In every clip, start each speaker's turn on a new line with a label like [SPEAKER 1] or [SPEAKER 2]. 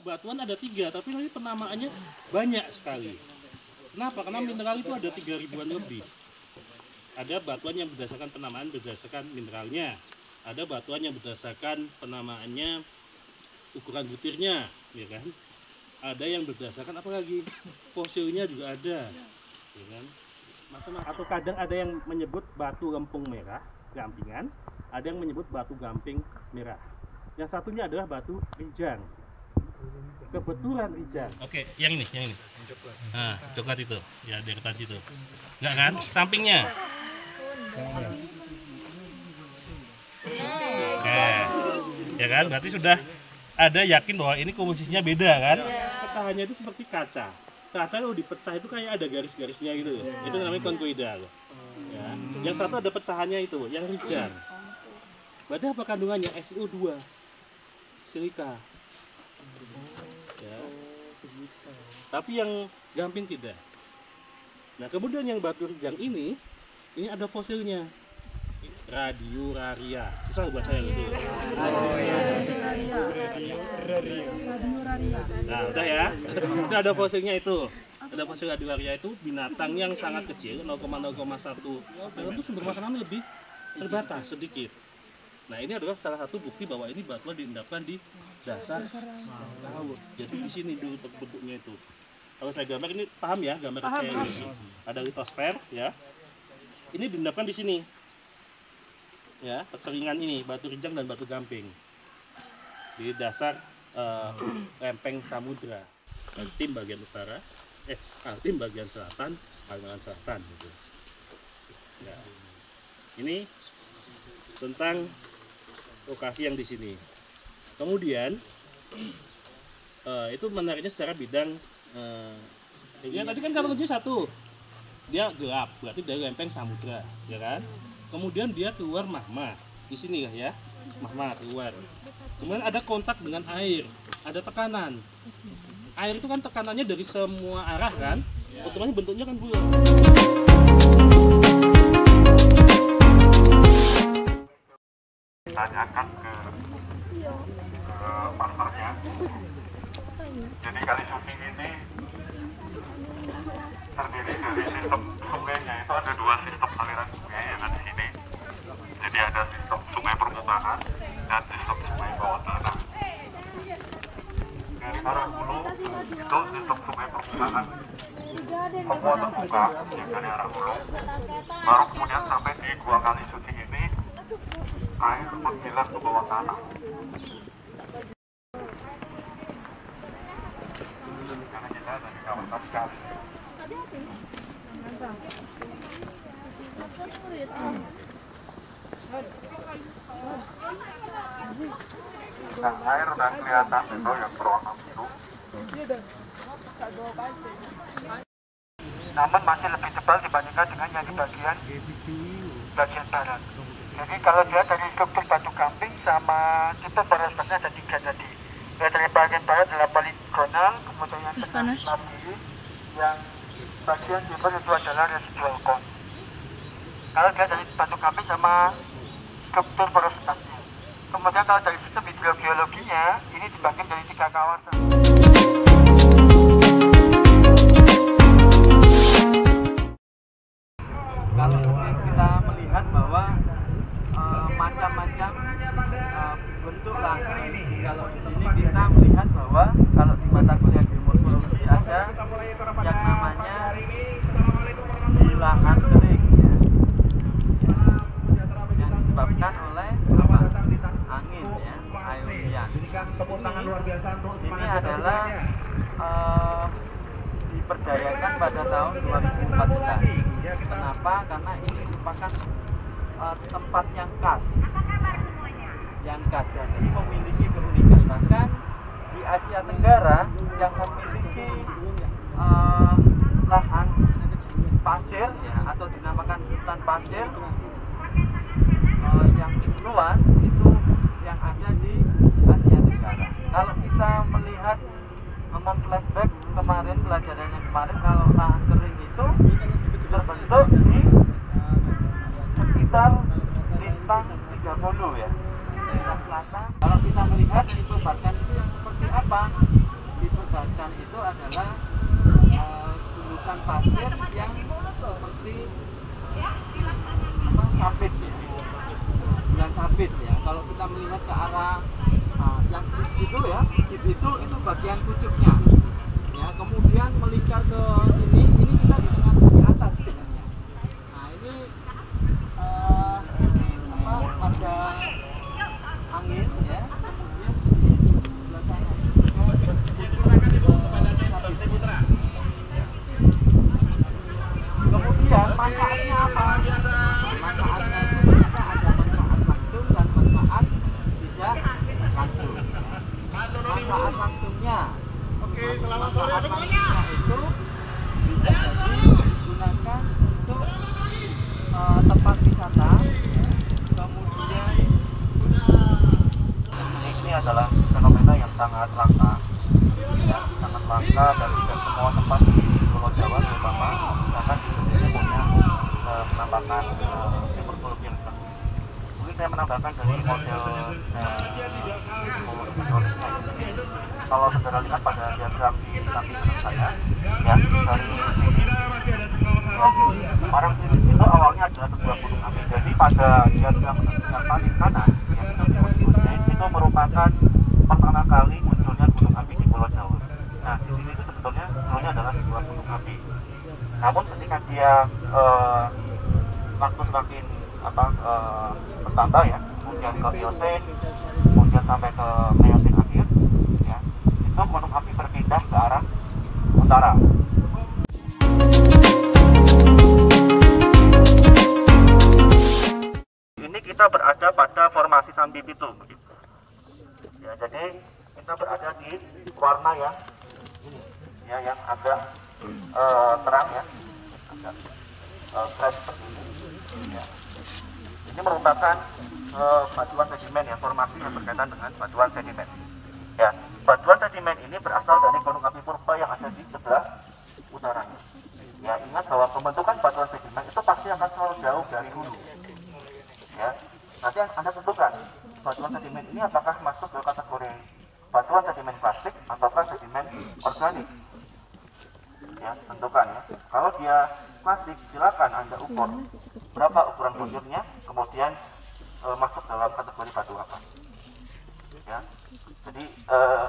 [SPEAKER 1] batuan ada 3, tapi nanti penamaannya banyak sekali. Kenapa? Karena mineral itu ada 3.000-an lebih. Ada batuan yang berdasarkan penamaan berdasarkan mineralnya, ada batuan yang berdasarkan penamaannya ukuran butirnya, ya kan? Ada yang berdasarkan apa lagi? Fosilnya juga ada, ya kan? Macam-macam. Atau kadang ada yang menyebut batu lempung merah, gampingan, ada yang menyebut batu gamping merah. Yang satunya adalah batu rijang. Kebetulan rijang. Oke, yang ini. Nah, coklat itu, ya dari tadi itu. Enggak kan? Sampingnya. Oke, ya kan? Berarti sudah ada yakin bahwa ini komposisinya beda kan? Pecahannya itu seperti kaca. Kaca kalau dipecah itu kayak ada garis-garisnya gitu. Itu namanya konkoidal. Ya. Yang satu ada pecahannya itu, yang rijang. Berarti apa kandungannya? SiO2, silika. Ya. Tapi yang gamping tidak. Nah, kemudian yang batu rijang ini ada fosilnya. Radiuraria. Susah bahasanya gitu. Nah, udah ya. Udah ada fosilnya itu. Ada fosil radiuraria itu binatang yang sangat kecil, 0,01. Itu sumber makanan lebih terbatas sedikit. Nah, ini adalah salah satu bukti bahwa ini batuan diendapkan di dasar laut. Jadi di sini dulu bentuknya itu. Kalau saya gambar ini paham ya, gambar kayak ini. Ada litosfer ya. Ini diendapkan di sini. Ya, perkeringan ini batu rijang dan batu gamping di dasar lempeng samudra. Altim bagian utara, Altim bagian selatan, Kalimantan Selatan gitu. Ya. Ini tentang lokasi yang di sini. Kemudian itu menariknya secara bidang. Ya tadi kan satu satu, dia gelap, berarti dari lempeng samudra, ya kan? Kemudian dia keluar magma di sini ya, magma keluar. Kemudian ada kontak dengan air, ada tekanan. Air itu kan tekanannya dari semua arah kan, otomatis bentuknya kan bulat.
[SPEAKER 2] Tanyakan ke partnernya. Jadi kali Suping ini terdiri dari sistem sungainya, itu ada 2 sistem aliran sungai yang ada di sini. Jadi ada sistem sungai permukaan dan sistem sungai bawah tanah. Dari arah hulu itu sistem sungai permukaan semua terbuka yang dari arah hulu, baru kemudian sampai di Gua Kali Suci ini air menghilang ke bawah tanah. Karena kita ada di kawasan kali. Nah, air udah kelihatan itu yang berwarna biru. Namun masih lebih tebal dibandingkan dengan yang di bagian barat. Jadi kalau dia dari struktur batu gamping sama tipe porosnya ada 3 tadi. Dari bagian barat adalah poligonal, kemudian yang tengah labili, yang bagian timur itu adalah residual cone. Kalau dia dari batu gamping sama struktur porositasnya. Kemudian kalau dari sistem hidrogeologinya, ini dibagi dari 3 kawasan. Kalau kita melihat bahwa macam-macam bentuk langit, kalau di sini kita melihat bahwa kalau di mata kuliah geomorfologi ada yang namanya bilangan kering ya, yang disebabkan oleh angin ya, aeolian. Ini adalah diperdayakan pada tahun 2014. Kenapa? Karena ini merupakan tempat yang khas, jadi memiliki keunikan. Bahkan di Asia Tenggara yang memiliki lahan pasir ya, atau dinamakan hutan pasir yang luas itu yang ada di Asia Tenggara. Kalau kita melihat flashback kemarin, pelajaran yang kemarin, kalau lahan kering itu terbentuk di sekitar lintang 30 ya, lintang selatan. Kalau kita melihat itu bahkan itu yang seperti apa,
[SPEAKER 3] diperbankan itu adalah gundukan pasir yang seperti sabit ya, bulan sabit ya. Kalau kita melihat ke arah yang jeep itu ya, jeep itu bagian pucuknya ya, kemudian melingkar ke sini, ini kita di tengah di atas sebenarnya. Nah ini ada angin ya, kemudian sebelah sana kemudian manfaatnya apa? Manfaatnya itu ternyata ada manfaat langsung dan manfaat tidak langsung. Manfaat langsungnya, selamat sore semuanya. Itu bisa jadi digunakan untuk tempat wisata. Kemudian
[SPEAKER 2] ini adalah fenomena yang sangat langka, ya, sangat langka dan tidak semua tempat di Pulau Jawa terutama bahkan di Indonesia punya penampakan timur yang bagus. Mungkin saya menambahkan dari model kalau saudara lihat pada diagram di samping kanan saya, ya, dari sini, ya, barang ini itu awalnya adalah sebuah gunung api. Jadi pada diagram yang paling kanan, ya, itu merupakan pertama kali munculnya gunung api di Pulau Jawa. Nah, di sini itu sebetulnya dulunya adalah sebuah gunung api. Namun ketika dia waktu semakin bertambah ya, kemudian ke Eosen, kemudian sampai ke Meosen akhir, ya, itu gunung api berpindah ke arah utara. Ini kita berada pada formasi Sambi Pitu. Ya, jadi kita berada di warna yang ini, ya, yang agak terang ya, agak fresh seperti ini. Ya. Ini merupakan batuan sedimen ya, formasi yang berkaitan dengan batuan sedimen. Ya, batuan sedimen ini berasal dari gunung api purba yang ada di sebelah utaranya. Ya, ingat bahwa pembentukan batuan sedimen itu pasti akan selalu jauh dari hulu. Ya, nanti Anda tentukan batuan sedimen ini apakah masuk ke kategori batuan sedimen plastik ataukah sedimen organik. Ya, tentukan ya. Kalau dia plastik, silakan Anda ukur berapa ukuran bujurnya, kemudian masuk dalam kategori batu apa. Ya, jadi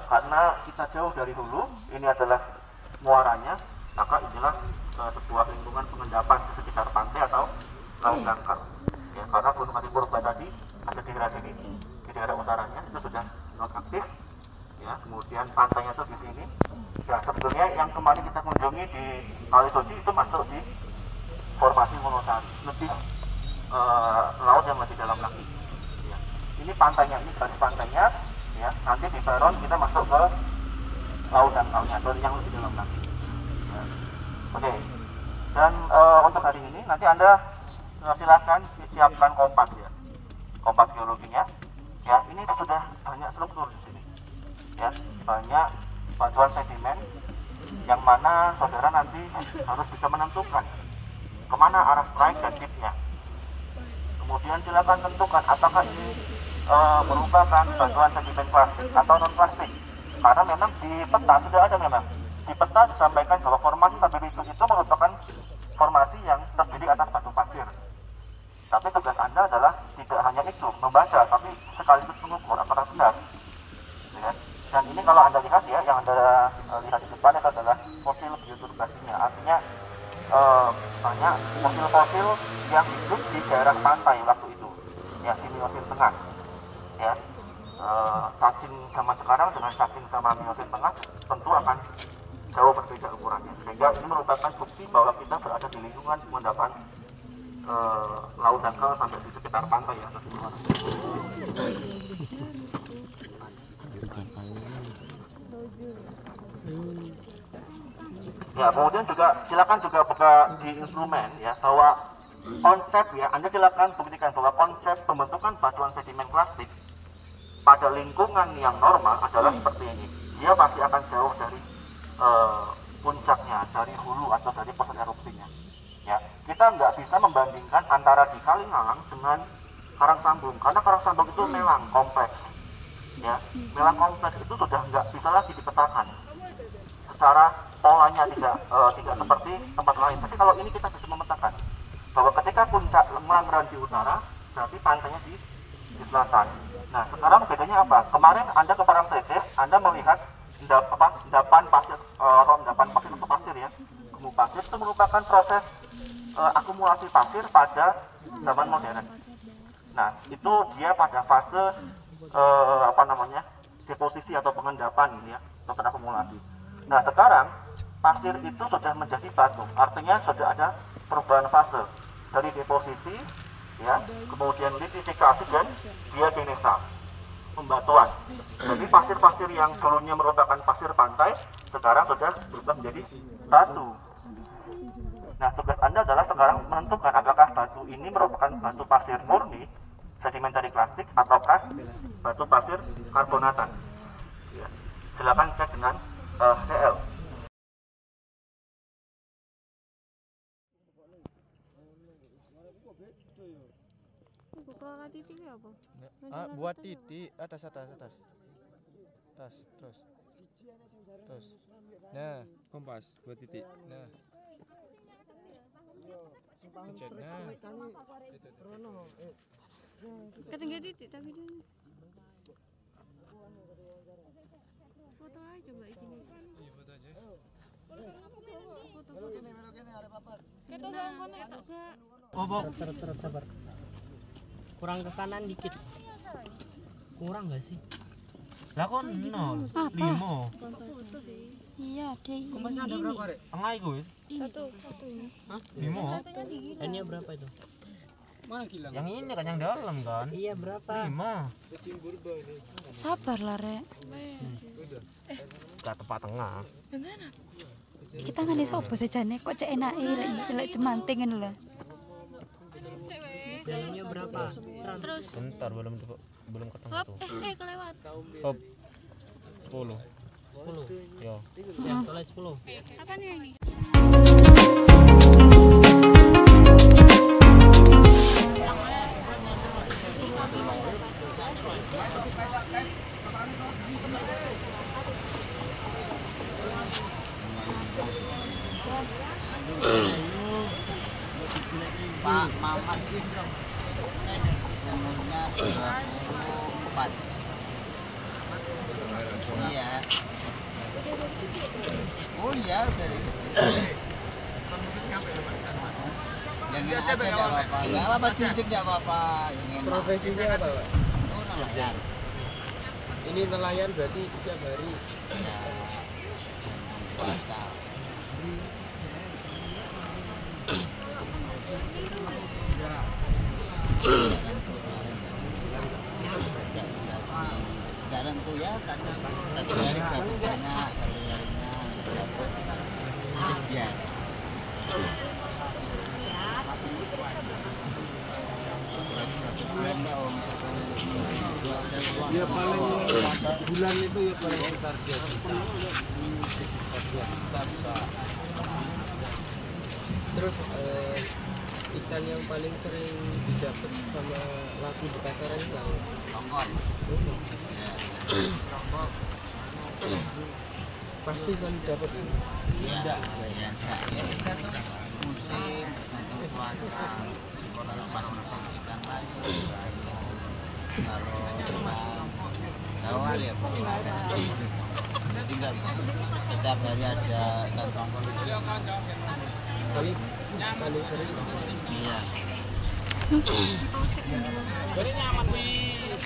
[SPEAKER 2] karena kita jauh dari hulu, ini adalah muaranya, maka inilah sebuah lingkungan pengendapan di sekitar pantai atau laut dangkal. Ya, karena gunung api purba tadi ada di daerah sini, di daerah utaranya itu sudah non aktif. Ya, kemudian pantainya itu di sini. Ya, sebetulnya yang kemarin kita kunjungi di Kalisoji itu masuk di formasi Wonosari, lebih laut yang lebih dalam lagi. Ya. Ini pantainya, ini garis pantainya. Ya, nanti di Baron kita masuk ke laut dangkalnya atau yang lebih dalam lagi. Ya. Oke. Dan untuk hari ini nanti Anda silakan siapkan kompas ya, kompas geologinya. Ya, ini sudah banyak struktur di sini. Ya, banyak batuan sedimen yang mana saudara nanti harus bisa menentukan kemana arah strike dan dipnya. Kemudian silakan tentukan apakah ini merupakan batuan sedimen plastik atau non plastik. Karena memang di peta sudah ada, memang di peta disampaikan bahwa formasi Sambi Pitu itu merupakan formasi yang terdiri atas batu pasir. Tapi tugas Anda adalah tidak hanya itu membaca, tapi sekaligus mengukur apakah benar. Ya. Dan ini kalau Anda lihat ya, yang Anda lihat di depan itu adalah fosil bioturbasinya. Artinya banyak fosil-fosil yang hidup di daerah pantai waktu itu, ya, di Miocene tengah. Ya, cacing zaman sekarang dengan cacing sama Miocene tengah tentu akan jauh berbeda ukurannya. Sehingga ini merupakan bukti bahwa kita berada di lingkungan pengendapan laut dangkal sampai di sekitar pantai ya, atau di luar. Ya, kemudian juga silakan juga buka di instrumen ya, bahwa konsep ya, Anda silakan buktikan bahwa konsep pembentukan batuan sedimen plastik pada lingkungan yang normal adalah seperti ini. Dia pasti akan jauh dari puncaknya, dari hulu atau dari pusat erupsinya. Ya, kita nggak bisa membandingkan antara di Kalingalang dengan Karangsambung, karena Karangsambung itu melang kompleks. Ya, melang kompleks itu sudah nggak bisa lagi dipetakan. secara polanya tidak seperti tempat lain. Tapi kalau ini kita bisa memetakan bahwa ketika puncak Lemang di utara, berarti pantainya di selatan. Nah, sekarang bedanya apa? Kemarin Anda ke Parangtritis, Anda melihat endapan pasir, endapan pasir atau pasir ya, gumuk pasir itu merupakan proses akumulasi pasir pada zaman modern. Nah, itu dia pada fase deposisi atau pengendapan ini ya, atau akumulasi. Nah, sekarang pasir itu sudah menjadi batu, artinya sudah ada perubahan fase dari deposisi ya, kemudian litifikasi dan diagenesa, pembatuan. Jadi pasir-pasir yang dulunya merupakan pasir pantai sekarang sudah berubah menjadi batu. Nah, tugas Anda adalah sekarang menentukan apakah batu ini merupakan batu pasir murni sedimentary plastik ataukah batu pasir karbonatan. Ya. Silakan cek dengan CL.
[SPEAKER 4] Buka titik apa?
[SPEAKER 5] Buat titik atas. Terus. Nah, kompas buat titik. Nah.
[SPEAKER 4] Ketinggian titik tapi dia. Foto aja Mbak ini.
[SPEAKER 5] Iya, foto aja.
[SPEAKER 4] Foto. Kita gangguan eta gak?
[SPEAKER 6] Oh, sabar. Kurang ke kanan dikit. Kurang nggak sih? Lah kok 0, 5.
[SPEAKER 4] Iya, deh.
[SPEAKER 3] Kompasnya ada berapa, Rek?
[SPEAKER 6] Tengah itu wis.
[SPEAKER 4] Satu ini.
[SPEAKER 6] Hah? 5. Ini berapa itu?
[SPEAKER 3] Mana kilang?
[SPEAKER 6] Yang ini kan yang dalam kan? Iya, berapa? 5.
[SPEAKER 4] Sabar lah, Rek.
[SPEAKER 6] Gak tepat tengah.
[SPEAKER 4] Kita nggak bisa apa sejane kok cek enak lek cemanting lah.
[SPEAKER 6] Jalannya berapa? Terus. Bentar belum ketemu tuh.
[SPEAKER 4] Kelewat.
[SPEAKER 6] Hop. 10. Yo. Mulai 10.
[SPEAKER 4] Apa nih ini?
[SPEAKER 3] Pak Mamat umurnya 24. Iya. Oh iya, dari Jangan aja enggak apa-apa. Enggak apa-apa, cincin enggak apa-apa.
[SPEAKER 5] Profesinya apa, Pak?
[SPEAKER 3] Oh, nelayan.
[SPEAKER 5] Ini nelayan berarti tiap hari.
[SPEAKER 3] Iya. Puasa. Gak tentu ya, karena satu hari dapat banyak, satu harinya dapat biasa.
[SPEAKER 5] Ya paling bulan itu ya paling sekitar 2 juta. Bisa. Terus ikan yang paling sering didapat sama lagu di pasaran itu
[SPEAKER 3] Tongkol. Tongkol.
[SPEAKER 5] pasti selalu dapat ini.
[SPEAKER 3] Iya, ya kita tuh musim atau puasa kalau pasang ikan lagi kalau awal ya jadi enggak setiap hari ada ikan tongkol
[SPEAKER 5] Tapi paling sering
[SPEAKER 3] iya
[SPEAKER 6] Jadi nyaman wis.